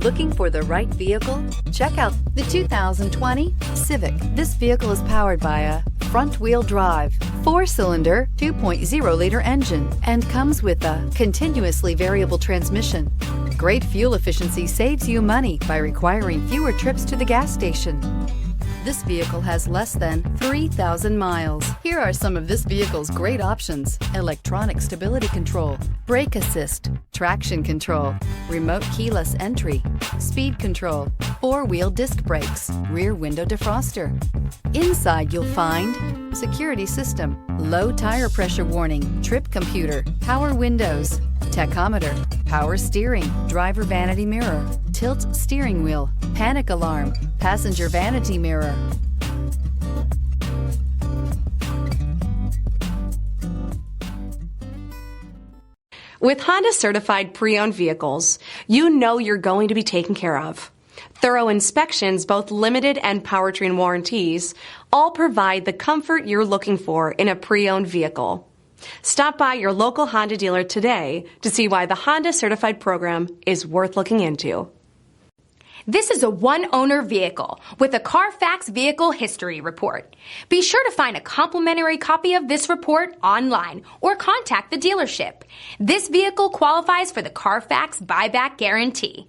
Looking for the right vehicle? Check out the 2020 Civic. This vehicle is powered by a front-wheel drive, 4-cylinder, 2.0-liter engine, and comes with a continuously variable transmission. Great fuel efficiency saves you money by requiring fewer trips to the gas station. This vehicle has less than 3,000 miles. Here are some of this vehicle's great options: electronic stability control, brake assist, traction control, remote keyless entry, speed control, 4-wheel disc brakes, rear window defroster. Inside you'll find security system, low tire pressure warning, trip computer, power windows, tachometer, power steering, driver vanity mirror, tilt steering wheel, panic alarm, passenger vanity mirror. With Honda certified pre-owned vehicles, you know you're going to be taken care of. Thorough inspections, both limited and powertrain warranties, all provide the comfort you're looking for in a pre-owned vehicle. Stop by your local Honda dealer today to see why the Honda Certified program is worth looking into. This is a one-owner vehicle with a CARFAX Vehicle History Report. Be sure to find a complimentary copy of this report online or contact the dealership. This vehicle qualifies for the CARFAX Buyback Guarantee.